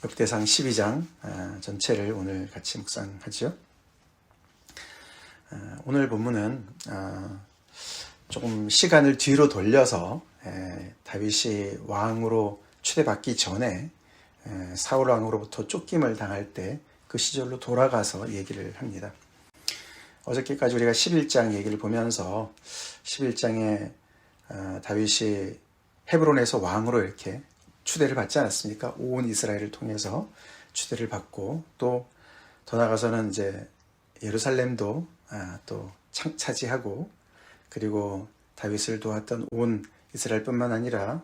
역대상 12장 전체를 오늘 같이 묵상하죠. 오늘 본문은 조금 시간을 뒤로 돌려서 다윗이 왕으로 추대받기 전에 사울 왕으로부터 쫓김을 당할 때 그 시절로 돌아가서 얘기를 합니다. 어저께까지 우리가 11장 얘기를 보면서 11장에 다윗이 헤브론에서 왕으로 이렇게 추대를 받지 않았습니까? 온 이스라엘을 통해서 추대를 받고 또 더 나아가서는 이제 예루살렘도 또 차지하고 그리고 다윗을 도왔던 온 이스라엘뿐만 아니라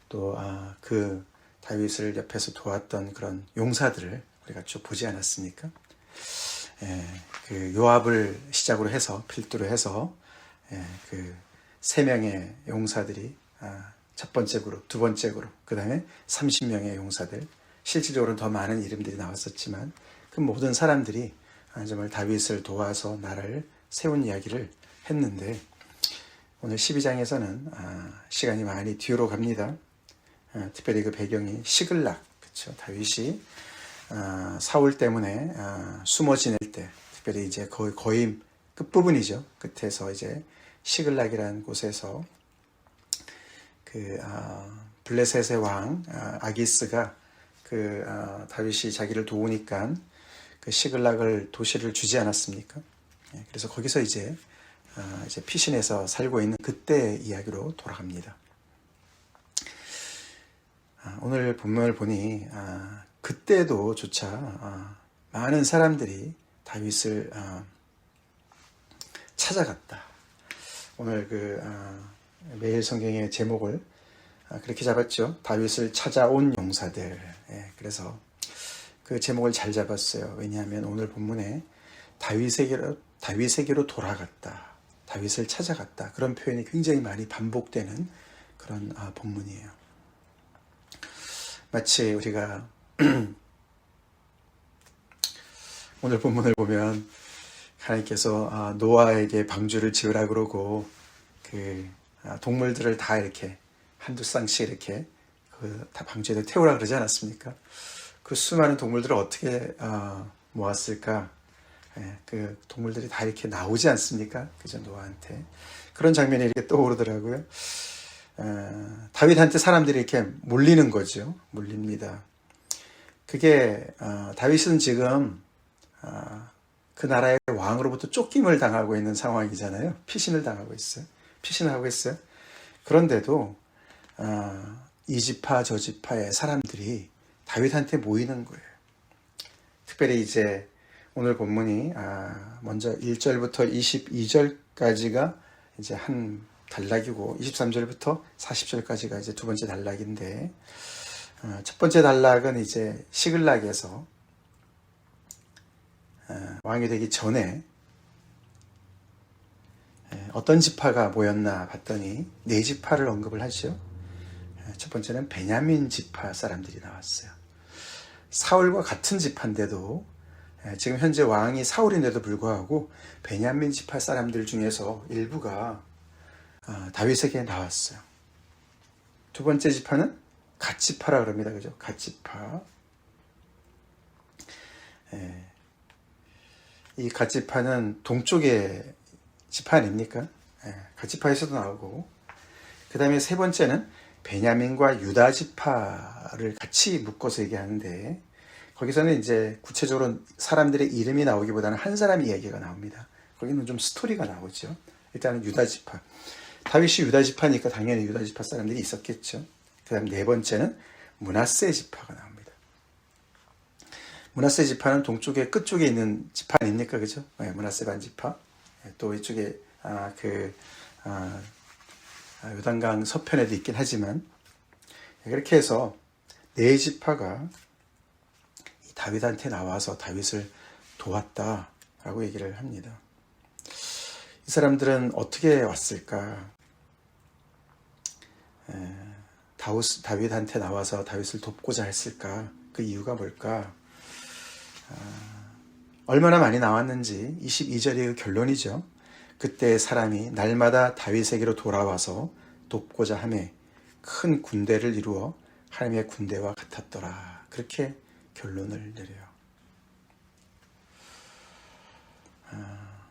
또 그 다윗을 옆에서 도왔던 그런 용사들을 우리가 쭉 보지 않았습니까? 그 요압을 시작으로 해서 필두로 해서 그 3명의 용사들이 첫 번째 그룹, 두 번째 그룹, 그 다음에 30명의 용사들, 실질적으로는 더 많은 이름들이 나왔었지만 그 모든 사람들이 정말 다윗을 도와서 나라를 세운 이야기를 했는데 오늘 12장에서는 시간이 많이 뒤로 갑니다. 특별히 그 배경이 시글락, 그렇죠? 다윗이 사울 때문에 숨어 지낼 때, 특별히 이제 거의 거임 끝부분이죠. 끝에서 이제 시글락이라는 곳에서 그 블레셋의 왕 아기스가 그 다윗이 자기를 도우니까 그 시글락을 도시를 주지 않았습니까? 그래서 거기서 이제 피신해서 살고 있는 그때의 이야기로 돌아갑니다. 오늘 본문을 보니 그때도 조차 많은 사람들이 다윗을 찾아갔다. 오늘 그 매일 성경의 제목을 그렇게 잡았죠. 다윗을 찾아온 용사들. 그래서 그 제목을 잘 잡았어요. 왜냐하면 오늘 본문에 다윗에게로 돌아갔다. 다윗을 찾아갔다. 그런 표현이 굉장히 많이 반복되는 그런 본문이에요. 마치 우리가 오늘 본문을 보면 하나님께서 노아에게 방주를 지으라 그러고 그 동물들을 다 이렇게 한두 쌍씩 이렇게 다 방주에 태우라 그러지 않았습니까? 그 수많은 동물들을 어떻게 모았을까? 그 동물들이 다 이렇게 나오지 않습니까? 그죠? 노아한테 그런 장면이 이렇게 떠오르더라고요. 다윗한테 사람들이 이렇게 몰리는 거죠. 몰립니다. 그게 다윗은 지금 그 나라의 왕으로부터 쫓김을 당하고 있는 상황이잖아요. 피신을 당하고 있어요. 피신을 하고 있어요. 그런데도 이 지파 저 지파의 사람들이 다윗한테 모이는 거예요. 특별히 이제 오늘 본문이 먼저 1절부터 22절까지가 이제 한 단락이고 23절부터 40절까지가 이제 두 번째 단락인데 첫 번째 단락은 이제 시글락에서 왕이 되기 전에 어떤 지파가 모였나 봤더니 4지파를 언급을 하죠. 첫 번째는 베냐민 지파 사람들이 나왔어요. 사울과 같은 지파인데도 지금 현재 왕이 사울인데도 불구하고 베냐민 지파 사람들 중에서 일부가 다윗에게 나왔어요. 두 번째 지파는 갓지파라 그럽니다. 그죠? 갓지파. 이 갓지파는 동쪽의 지파 아닙니까? 갓지파에서도 나오고 그 다음에 세 번째는 베냐민과 유다 지파를 같이 묶어서 얘기하는데 거기서는 이제 구체적으로 사람들의 이름이 나오기보다는 한 사람 이야기가 나옵니다. 거기는 좀 스토리가 나오죠. 일단은 유다 지파. 다윗이 유다 지파니까 당연히 유다 지파 사람들이 있었겠죠. 그 다음 네 번째는 므낫세 지파가 나옵니다. 므낫세 지파는 동쪽의 끝쪽에 있는 지파 아닙니까? 그죠? 므낫세 반 지파. 또 이쪽에 요단강 서편에도 있긴 하지만 그렇게 해서 4지파가 다윗한테 나와서 다윗을 도왔다라고 얘기를 합니다. 이 사람들은 어떻게 왔을까? 다윗한테 나와서 다윗을 돕고자 했을까? 그 이유가 뭘까? 얼마나 많이 나왔는지 22절이 그 결론이죠. 그때 사람이 날마다 다윗에게로 돌아와서 돕고자 하매 큰 군대를 이루어 하나님의 군대와 같았더라. 그렇게 결론을 내려요.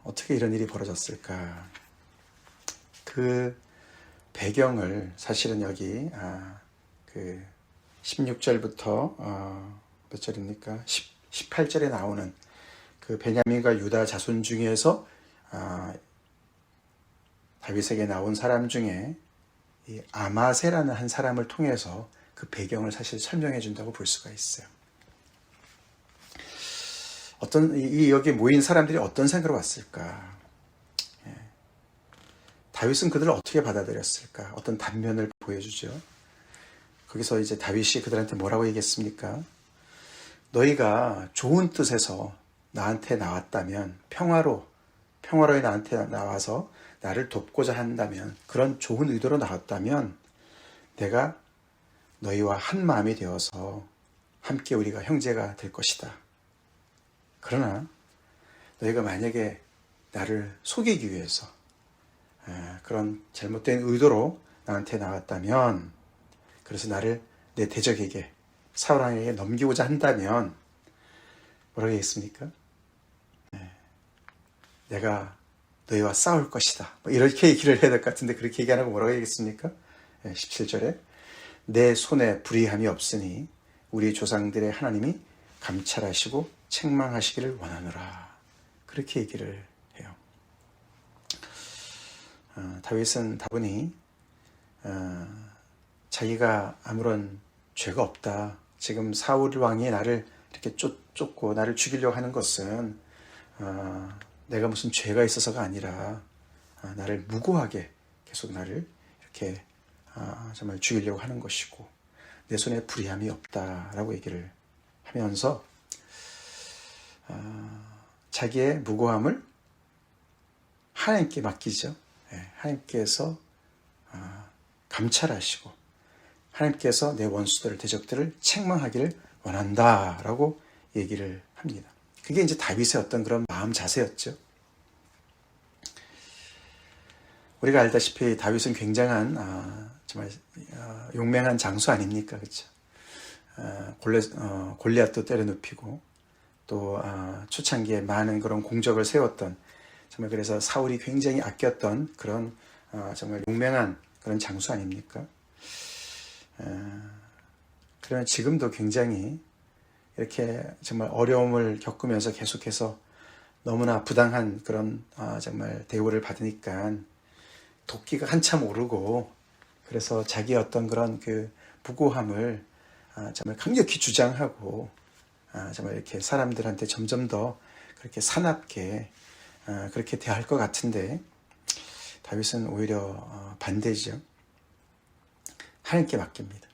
어떻게 이런 일이 벌어졌을까? 그 배경을 사실은 여기 그 16절부터 몇 절입니까? 18절에 나오는 그 베냐민과 유다 자손 중에서 다윗에게 나온 사람 중에 이 아마세라는 한 사람을 통해서 그 배경을 사실 설명해 준다고 볼 수가 있어요. 여기 모인 사람들이 어떤 생각으로 왔을까? 다윗은 그들을 어떻게 받아들였을까? 어떤 단면을 보여주죠. 거기서 이제 다윗이 그들한테 뭐라고 얘기했습니까? 너희가 좋은 뜻에서 나한테 나왔다면, 평화로이 나한테 나와서 나를 돕고자 한다면, 그런 좋은 의도로 나왔다면 내가 너희와 한 마음이 되어서 함께 우리가 형제가 될 것이다. 그러나 너희가 만약에 나를 속이기 위해서 그런 잘못된 의도로 나한테 나왔다면, 그래서 나를 내 대적에게, 사울왕에게 넘기고자 한다면 뭐라고 얘기했습니까? 내가 너희와 싸울 것이다. 이렇게 얘기를 해야 될 것 같은데 그렇게 얘기 안 하고 뭐라고 얘기했습니까? 17절에 내 손에 불의함이 없으니 우리 조상들의 하나님이 감찰하시고 책망하시기를 원하노라. 그렇게 얘기를 해요. 다윗은 다분히 자기가 아무런 죄가 없다. 지금 사울 왕이 나를 이렇게 쫓고 나를 죽이려고 하는 것은 내가 무슨 죄가 있어서가 아니라 나를 무고하게 계속 나를 이렇게 정말 죽이려고 하는 것이고 내 손에 불의함이 없다라고 얘기를 하면서 자기의 무고함을 하나님께 맡기죠. 하나님께서 감찰하시고 하나님께서 내 원수들, 대적들을 책망하기를 원한다라고 얘기를 합니다. 그게 이제 다윗의 어떤 그런 마음 자세였죠. 우리가 알다시피 다윗은 굉장한 정말 용맹한 장수 아닙니까, 그렇죠? 골리앗도 때려눕히고 또 초창기에 많은 그런 공적을 세웠던, 정말 그래서 사울이 굉장히 아꼈던 그런 정말 용맹한 그런 장수 아닙니까? 그러나 지금도 굉장히 이렇게 정말 어려움을 겪으면서 계속해서 너무나 부당한 그런 정말 대우를 받으니까 도끼가 한참 오르고, 그래서 자기의 어떤 그런 그 무고함을 정말 강력히 주장하고 정말 이렇게 사람들한테 점점 더 그렇게 사납게 그렇게 대할 것 같은데, 다윗은 오히려 반대죠. 하나님께 맡깁니다.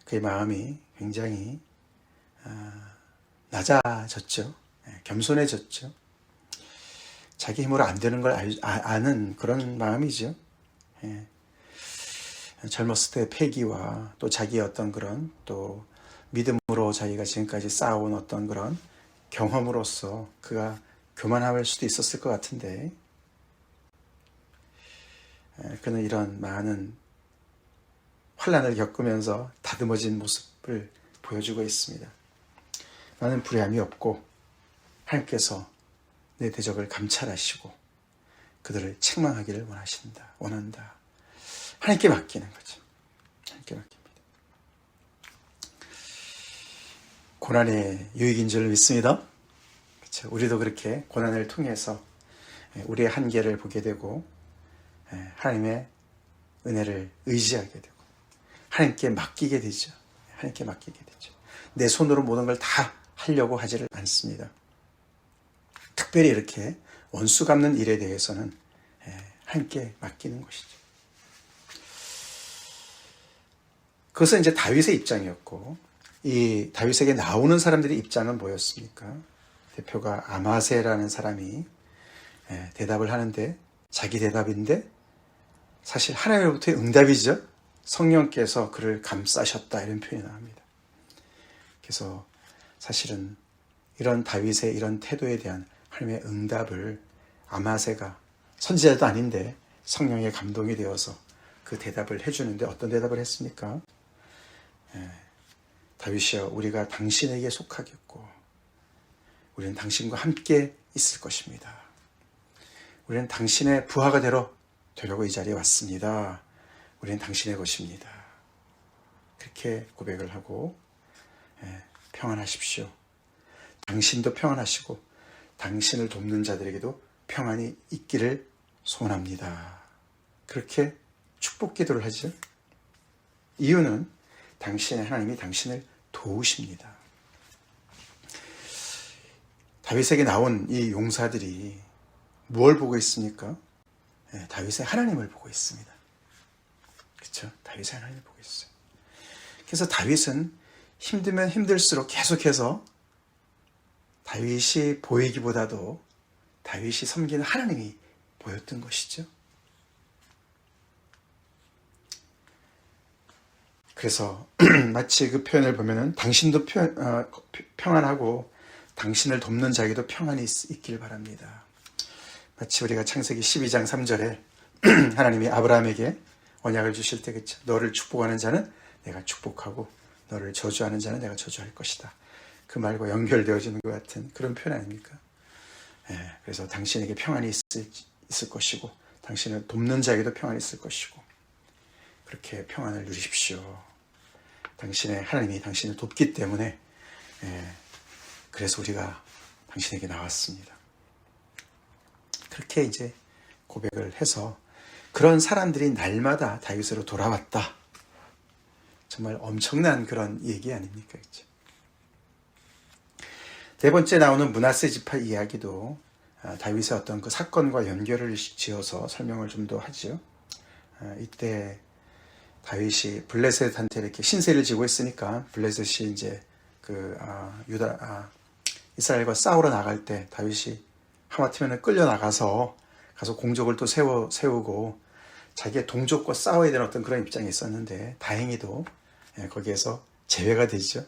그의 마음이 굉장히 낮아졌죠. 겸손해졌죠. 자기 힘으로 안 되는 걸 아는 그런 마음이죠. 젊었을 때 패기와 또 자기의 어떤 그런 또 믿음으로 자기가 지금까지 쌓아온 어떤 그런 경험으로서 그가 교만할 수도 있었을 것 같은데, 그는 이런 많은 환난을 겪으면서 다듬어진 모습을 보여주고 있습니다. 나는 불의함이 없고 하나님께서 내 대적을 감찰하시고 그들을 책망하기를 원한다. 하나님께 맡기는 거죠. 하나님께 맡깁니다. 고난의 유익인 줄 믿습니다. 그렇죠? 우리도 그렇게 고난을 통해서 우리의 한계를 보게 되고 하나님의 은혜를 의지하게 되고 하나님께 맡기게 되죠. 하나님께 맡기게 되죠. 내 손으로 모든 걸 다 하려고 하지를 않습니다. 특별히 이렇게 원수 갚는 일에 대해서는 하나님께 맡기는 것이죠. 그것은 이제 다윗의 입장이었고, 이 다윗에게 나오는 사람들의 입장은 뭐였습니까? 대표가 아마세라는 사람이 대답을 하는데, 자기 대답인데 사실 하나님으로부터의 응답이죠. 성령께서 그를 감싸셨다, 이런 표현이 나옵니다. 그래서 사실은 이런 다윗의 이런 태도에 대한 하나님의 응답을 아마세가 선지자도 아닌데 성령의 감동이 되어서 그 대답을 해주는데 어떤 대답을 했습니까? 다윗이여, 우리가 당신에게 속하겠고 우리는 당신과 함께 있을 것입니다. 우리는 당신의 부하가 되려고 이 자리에 왔습니다. 우리는 당신의 것입니다. 그렇게 고백을 하고 평안하십시오. 당신도 평안하시고 당신을 돕는 자들에게도 평안이 있기를 소원합니다. 그렇게 축복 기도를 하죠. 이유는 당신의 하나님이 당신을 도우십니다. 다윗에게 나온 이 용사들이 무엇을 보고 있습니까? 다윗의 하나님을 보고 있습니다. 그렇죠? 다윗의 하나님을 보고 있어요. 그래서 다윗은 힘들면 힘들수록 계속해서 다윗이 보이기보다도 다윗이 섬기는 하나님이 보였던 것이죠. 그래서 마치 그 표현을 보면은 당신도 평안하고 당신을 돕는 자에게도 평안이 있길 바랍니다. 마치 우리가 창세기 12장 3절에 하나님이 아브라함에게 언약을 주실 때, 그렇죠? 너를 축복하는 자는 내가 축복하고 너를 저주하는 자는 내가 저주할 것이다. 그 말과 연결되어지는 것 같은 그런 표현 아닙니까? 그래서 당신에게 평안이 있을 것이고 당신을 돕는 자에게도 평안이 있을 것이고 그렇게 평안을 누리십시오. 당신의 하나님이 당신을 돕기 때문에 그래서 우리가 당신에게 나왔습니다. 그렇게 이제 고백을 해서 그런 사람들이 날마다 다윗으로 돌아왔다. 정말 엄청난 그런 얘기 아닙니까? 그렇죠? 네 번째 나오는 므낫세 지파 이야기도 다윗의 어떤 그 사건과 연결을 지어서 설명을 좀 더 하죠. 이때 다윗이 블레셋한테 이렇게 신세를 지고 있으니까 블레셋이 이제 이스라엘과 싸우러 나갈 때 다윗이 하마터면 끌려 나가서 가서 공적을 또 세우고 자기의 동족과 싸워야 되는 어떤 그런 입장에 있었는데 다행히도 거기에서 제외가 되죠.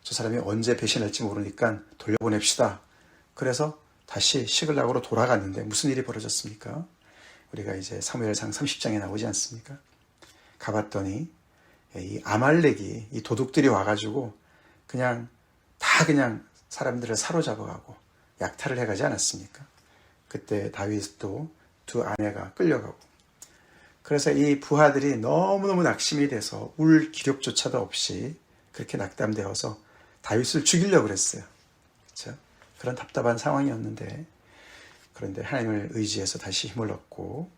저 사람이 언제 배신할지 모르니까 돌려보냅시다. 그래서 다시 시글락으로 돌아갔는데 무슨 일이 벌어졌습니까? 우리가 이제 사무엘상 30장에 나오지 않습니까? 가봤더니 이 아말렉이 이 도둑들이 와가지고 그냥 사람들을 사로잡아가고 약탈을 해가지 않았습니까? 그때 다윗도 두 아내가 끌려가고 그래서 이 부하들이 너무너무 낙심이 돼서 울 기력조차도 없이 그렇게 낙담되어서 다윗을 죽이려고 그랬어요. 그렇죠? 그런 답답한 상황이었는데 그런데 하나님을 의지해서 다시 힘을 얻고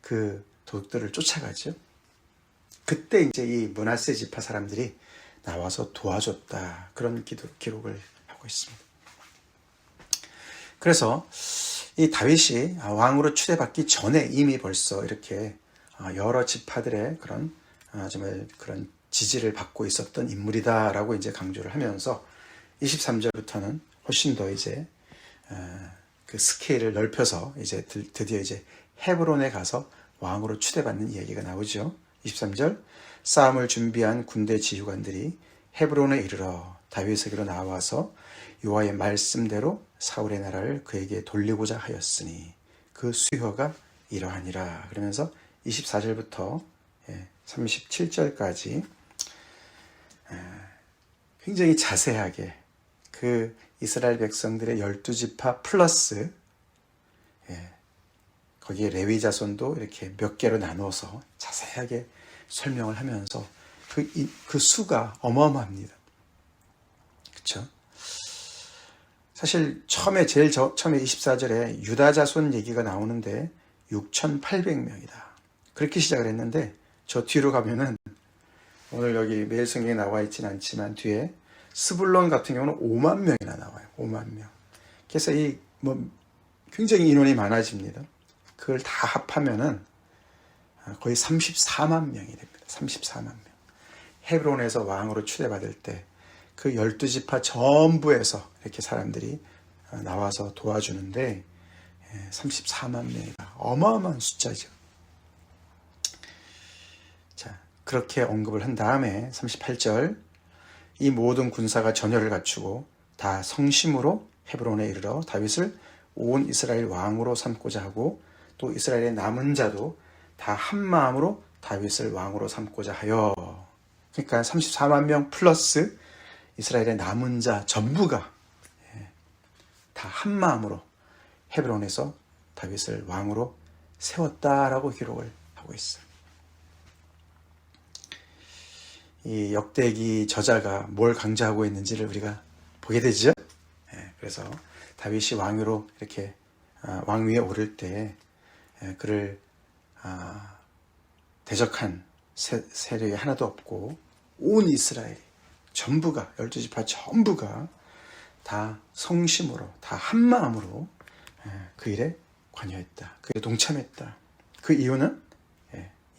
그 도둑들을 쫓아가죠. 그때 이제 이 므낫세 지파 사람들이 나와서 도와줬다. 그런 기록을 하고 있습니다. 그래서 이 다윗이 왕으로 추대받기 전에 이미 벌써 이렇게 여러 지파들의 그런 정말 그런 지지를 받고 있었던 인물이다라고 이제 강조를 하면서 23절부터는 훨씬 더 이제 그 스케일을 넓혀서 이제 드디어 이제 헤브론에 가서 왕으로 추대받는 이야기가 나오죠. 23절 싸움을 준비한 군대 지휘관들이 헤브론에 이르러 다윗에게로 나와서 여호와의 말씀대로 사울의 나라를 그에게 돌리고자 하였으니 그 수효가 이러하니라. 그러면서 24절부터 37절까지 굉장히 자세하게 그 이스라엘 백성들의 12지파 플러스 거기에 레위 자손도 이렇게 몇 개로 나눠서 자세하게 설명을 하면서 그 수가 어마어마합니다. 그렇죠? 사실 제일 처음에 24절에 유다 자손 얘기가 나오는데 6,800명이다. 그렇게 시작을 했는데 저 뒤로 가면은 오늘 여기 매일 성경에 나와 있지는 않지만 뒤에 스불론 같은 경우는 5만 명이나 나와요. 5만 명. 그래서 굉장히 인원이 많아집니다. 그걸 다 합하면은 거의 34만 명이 됩니다. 34만 명. 헤브론에서 왕으로 추대받을 때 그 12지파 전부에서 이렇게 사람들이 나와서 도와주는데 34만 명이다. 어마어마한 숫자죠. 자, 그렇게 언급을 한 다음에 38절 이 모든 군사가 전열을 갖추고 다 성심으로 헤브론에 이르러 다윗을 온 이스라엘 왕으로 삼고자 하고 또 이스라엘의 남은 자도 다 한 마음으로 다윗을 왕으로 삼고자 하여. 그러니까 34만 명 플러스 이스라엘의 남은 자 전부가 다 한 마음으로 헤브론에서 다윗을 왕으로 세웠다라고 기록을 하고 있어요. 이 역대기 저자가 뭘 강조하고 있는지를 우리가 보게 되죠. 그래서 다윗이 왕으로 이렇게 왕위에 오를 때 그를 대적한 세력이 하나도 없고 온 이스라엘이 전부가 12지파 전부가 다 성심으로 다 한마음으로 그 일에 관여했다. 그 일에 동참했다. 그 이유는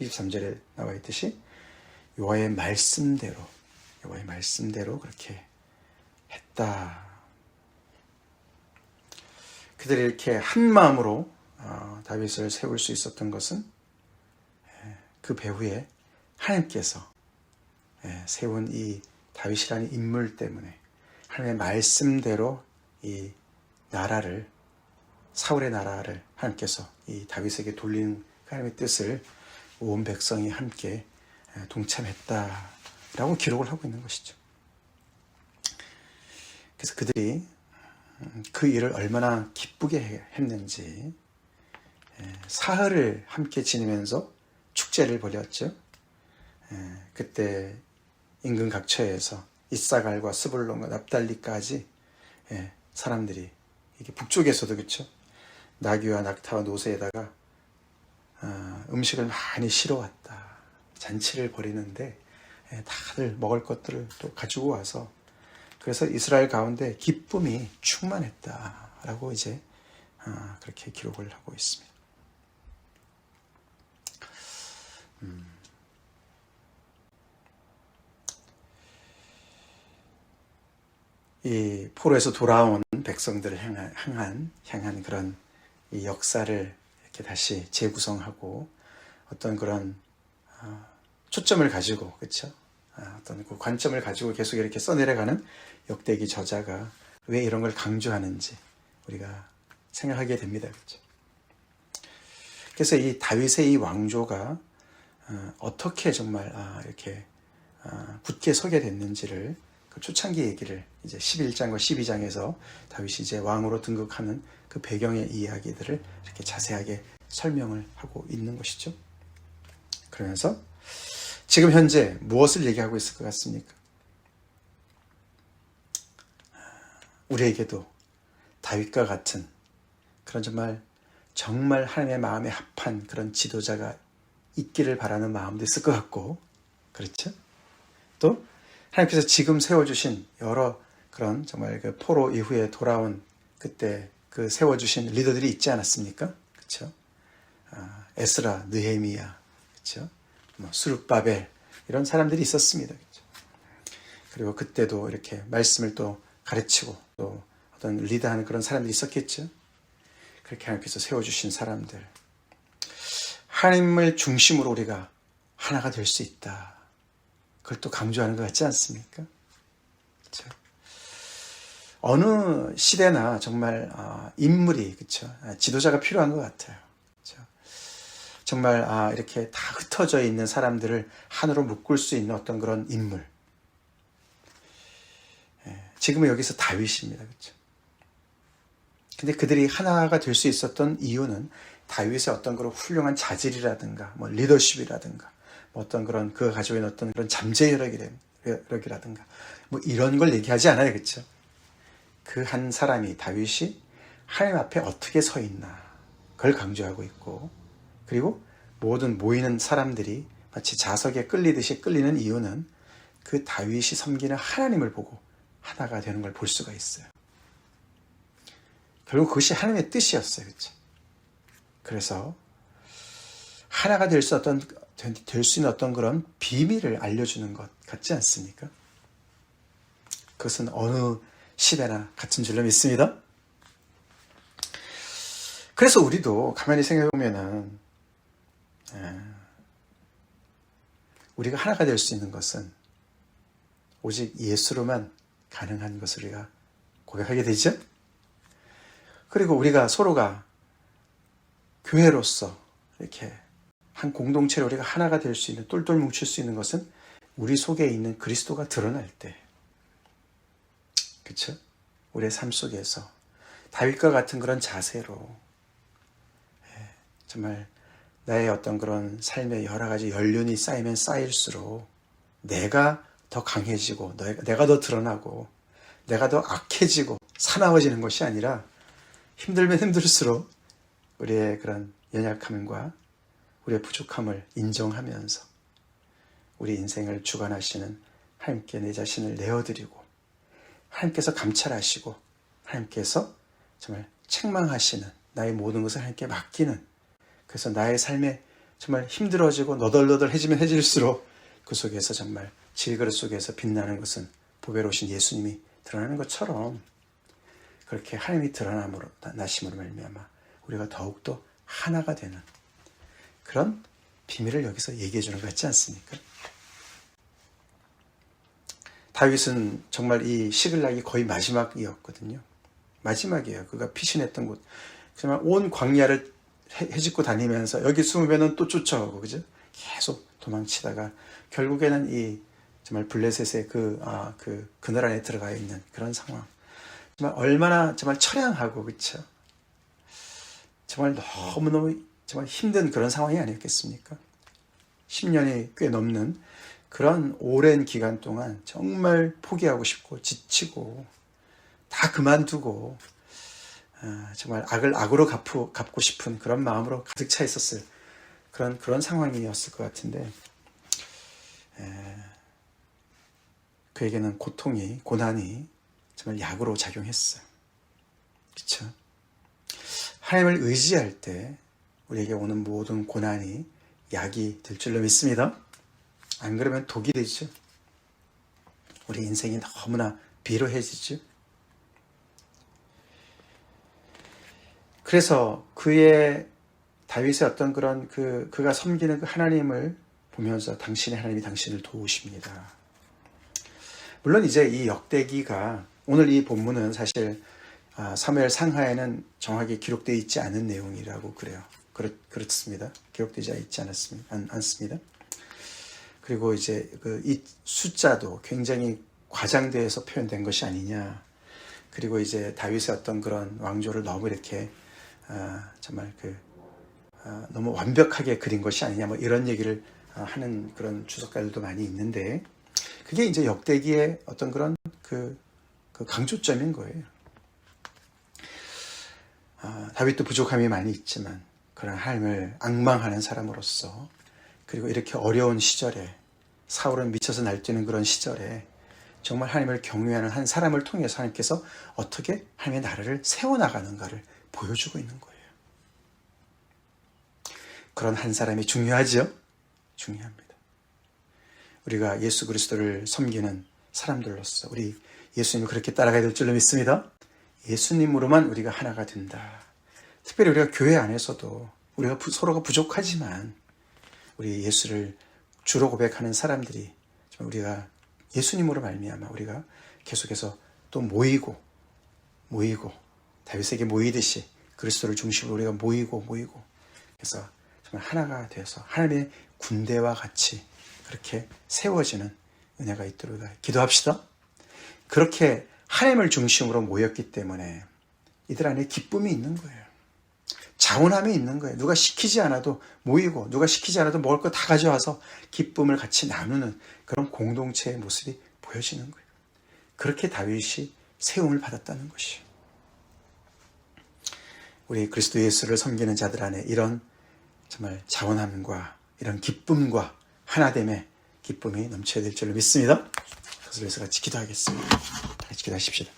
23절에 나와 있듯이 여호와의 말씀대로 그렇게 했다. 그들이 이렇게 한 마음으로 다윗을 세울 수 있었던 것은 그 배후에 하나님께서 세운 이 다윗이라는 인물 때문에 하나님의 말씀대로 이 나라를 사울의 나라를 하나님께서 이 다윗에게 돌리는 하나님의 뜻을 온 백성이 함께 동참했다라고 기록을 하고 있는 것이죠. 그래서 그들이 그 일을 얼마나 기쁘게 했는지 사흘을 함께 지내면서 축제를 벌였죠. 그때 인근 각처에서 이사갈과 스불론과 납달리까지 사람들이 이게 북쪽에서도 그렇죠. 나귀와 낙타와 노새에다가 음식을 많이 실어왔다. 잔치를 벌이는데 다들 먹을 것들을 또 가지고 와서 그래서 이스라엘 가운데 기쁨이 충만했다라고 이제 그렇게 기록을 하고 있습니다. 이 포로에서 돌아온 백성들을 향한 그런 이 역사를 이렇게 다시 재구성하고 어떤 그런 초점을 가지고 그렇죠? 어떤 그 관점을 가지고 계속 이렇게 써내려가는 역대기 저자가 왜 이런 걸 강조하는지 우리가 생각하게 됩니다. 그렇죠? 그래서 이 다윗의 이 왕조가 어떻게 정말 이렇게 굳게 서게 됐는지를 그 초창기 얘기를 이제 11장과 12장에서 다윗이 이제 왕으로 등극하는 그 배경의 이야기들을 이렇게 자세하게 설명을 하고 있는 것이죠. 그러면서 지금 현재 무엇을 얘기하고 있을 것 같습니까? 우리에게도 다윗과 같은 그런 정말 하나님의 마음에 합한 그런 지도자가 있기를 바라는 마음도 있을 것 같고, 그렇죠? 또 하나님께서 지금 세워주신 여러 그런 정말 그 포로 이후에 돌아온 그때 그 세워주신 리더들이 있지 않았습니까? 그렇죠? 에스라, 느헤미야, 그렇죠? 수룹바벨 이런 사람들이 있었습니다. 그렇죠? 그리고 그때도 이렇게 말씀을 또 가르치고 또 어떤 리더하는 그런 사람들이 있었겠죠. 그렇게 하나님께서 세워주신 사람들, 하나님을 중심으로 우리가 하나가 될 수 있다. 그걸 또 강조하는 것 같지 않습니까? 그렇죠? 어느 시대나 정말 인물이 그렇죠? 지도자가 필요한 것 같아요. 그렇죠? 정말 이렇게 다 흩어져 있는 사람들을 하나로 묶을 수 있는 어떤 그런 인물. 지금은 여기서 다윗입니다. 그렇죠? 근데 그들이 하나가 될 수 있었던 이유는 다윗의 어떤 그런 훌륭한 자질이라든가, 리더십이라든가, 어떤 그런 그가 가지고 있는 어떤 그런 잠재력이라든가, 이런 걸 얘기하지 않아요, 그렇죠? 그 한 사람이 다윗이 하나님 앞에 어떻게 서 있나, 그걸 강조하고 있고, 그리고 모든 모이는 사람들이 마치 자석에 끌리듯이 끌리는 이유는 그 다윗이 섬기는 하나님을 보고 하나가 되는 걸 볼 수가 있어요. 결국 그것이 하나님의 뜻이었어요. 그렇죠? 그래서 하나가 될 수 있는 어떤 그런 비밀을 알려주는 것 같지 않습니까? 그것은 어느 시대나 같은 줄로 믿습니다. 그래서 우리도 가만히 생각해 보면은 우리가 하나가 될 수 있는 것은 오직 예수로만 가능한 것을 우리가 고백하게 되죠. 그리고 우리가 서로가 교회로서 이렇게 한 공동체로 우리가 하나가 될 수 있는, 똘똘 뭉칠 수 있는 것은 우리 속에 있는 그리스도가 드러날 때, 그렇죠? 우리의 삶 속에서 다윗과 같은 그런 자세로 정말 나의 어떤 그런 삶의 여러 가지 연륜이 쌓이면 쌓일수록 내가 더 강해지고 내가 더 드러나고 내가 더 악해지고 사나워지는 것이 아니라 힘들면 힘들수록 우리의 그런 연약함과 우리의 부족함을 인정하면서 우리 인생을 주관하시는 하나님께 내 자신을 내어드리고 하나님께서 감찰하시고 하나님께서 정말 책망하시는 나의 모든 것을 하나님께 맡기는, 그래서 나의 삶에 정말 힘들어지고 너덜너덜해지면 해질수록 그 속에서 정말 질그릇 속에서 빛나는 것은 보배로우신 예수님이 드러나는 것처럼 그렇게 하나님이 나심으로 말미암아 우리가 더욱더 하나가 되는 그런 비밀을 여기서 얘기해 주는 것 같지 않습니까? 다윗은 정말 이 시글락이 거의 마지막이었거든요. 마지막이에요. 그가 피신했던 곳. 정말 온 광야를 헤집고 다니면서 여기 숨으면 또 쫓아오고, 그죠? 계속 도망치다가 결국에는 이 정말 블레셋의 그늘 안에 들어가 있는 그런 상황. 정말 얼마나 정말 처량하고, 그렇죠? 정말 너무너무 정말 힘든 그런 상황이 아니었겠습니까? 10년이 꽤 넘는 그런 오랜 기간 동안 정말 포기하고 싶고 지치고 다 그만두고 정말 악을 악으로 갚고 싶은 그런 마음으로 가득 차 있었을 그런 상황이었을 것 같은데, 그에게는 고난이 정말 약으로 작용했어요. 그렇죠? 하나님을 의지할 때 우리에게 오는 모든 고난이 약이 될 줄로 믿습니다. 안 그러면 독이 되죠. 우리 인생이 너무나 비루해지죠. 그래서 다윗의 어떤 그런 그가 섬기는 그 하나님을 보면서 당신의 하나님이 당신을 도우십니다. 물론 이제 이 역대기가, 오늘 이 본문은 사실 사무엘 상하에는 정확히 기록되어 있지 않은 내용이라고 그래요. 그렇습니다. 기록되지 있지 않습니다. 그리고 이제 이 숫자도 굉장히 과장되어서 표현된 것이 아니냐. 그리고 이제 다윗의 어떤 그런 왕조를 너무 이렇게 정말 너무 완벽하게 그린 것이 아니냐, 뭐 이런 얘기를 하는 그런 주석가들도 많이 있는데, 그게 이제 역대기의 어떤 그런 그 강조점인 거예요. 다윗도 부족함이 많이 있지만 그런 하나님을 앙망하는 사람으로서, 그리고 이렇게 어려운 시절에 사울은 미쳐서 날뛰는 그런 시절에 정말 하나님을 경외하는 한 사람을 통해서 하나님께서 어떻게 하나님의 나라를 세워나가는가를 보여주고 있는 거예요. 그런 한 사람이 중요하죠? 중요합니다. 우리가 예수 그리스도를 섬기는 사람들로서 우리 예수님을 그렇게 따라가야 될 줄로 믿습니다. 예수님으로만 우리가 하나가 된다. 특별히 우리가 교회 안에서도 우리가 서로가 부족하지만 우리 예수를 주로 고백하는 사람들이, 우리가 예수님으로 말미암아 우리가 계속해서 또 모이고 다윗에게 모이듯이 그리스도를 중심으로 우리가 모이고 그래서 정말 하나가 되어서 하나님의 군대와 같이 그렇게 세워지는 은혜가 있도록 기도합시다. 그렇게 하나님을 중심으로 모였기 때문에 이들 안에 기쁨이 있는 거예요. 자원함이 있는 거예요. 누가 시키지 않아도 모이고 누가 시키지 않아도 먹을 거 다 가져와서 기쁨을 같이 나누는 그런 공동체의 모습이 보여지는 거예요. 그렇게 다윗이 세움을 받았다는 것이에요. 우리 그리스도 예수를 섬기는 자들 안에 이런 정말 자원함과 이런 기쁨과 하나됨의 기쁨이 넘쳐야 될 줄로 믿습니다. 그것을 위해서 같이 기도하겠습니다. 같이 기도하십시다.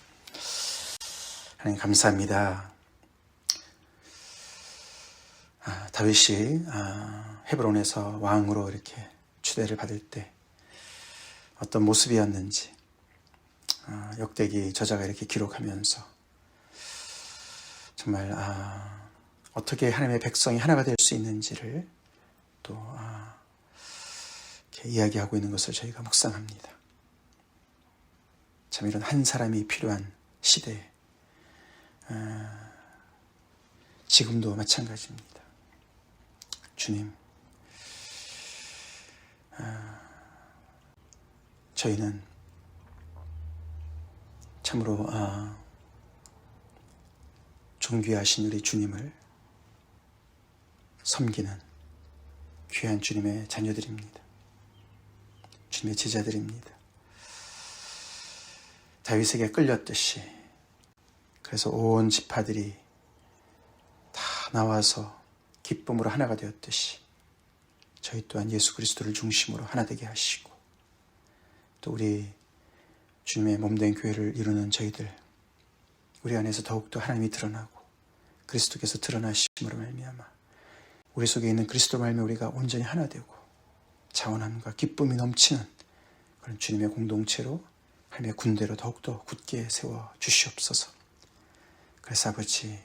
하나님 감사합니다. 다윗이 헤브론에서 왕으로 이렇게 추대를 받을 때 어떤 모습이었는지 역대기 저자가 이렇게 기록하면서 정말 어떻게 하나님의 백성이 하나가 될 수 있는지를 또 이렇게 이야기하고 있는 것을 저희가 묵상합니다. 참 이런 한 사람이 필요한 시대에 지금도 마찬가지입니다. 주님, 저희는 참으로 존귀하신 우리 주님을 섬기는 귀한 주님의 자녀들입니다. 주님의 제자들입니다. 다윗에게 끌렸듯이, 그래서 온 지파들이 다 나와서 기쁨으로 하나가 되었듯이 저희 또한 예수 그리스도를 중심으로 하나 되게 하시고, 또 우리 주님의 몸된 교회를 이루는 저희들, 우리 안에서 더욱더 하나님이 드러나고 그리스도께서 드러나심으로 말미암아 우리 속에 있는 그리스도로 말미암아 우리가 온전히 하나 되고 자원함과 기쁨이 넘치는 그런 주님의 공동체로, 하나님의 군대로 더욱더 굳게 세워 주시옵소서. 그래서 아버지,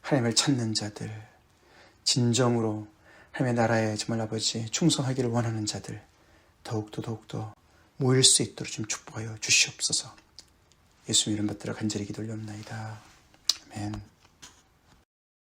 하나님을 찾는 자들, 진정으로 하나님의 나라에 정말 아버지 충성하기를 원하는 자들 더욱더 모일 수 있도록 좀 축복하여 주시옵소서. 예수님 이름 받들어 간절히 기도 올려옵나이다. 아멘.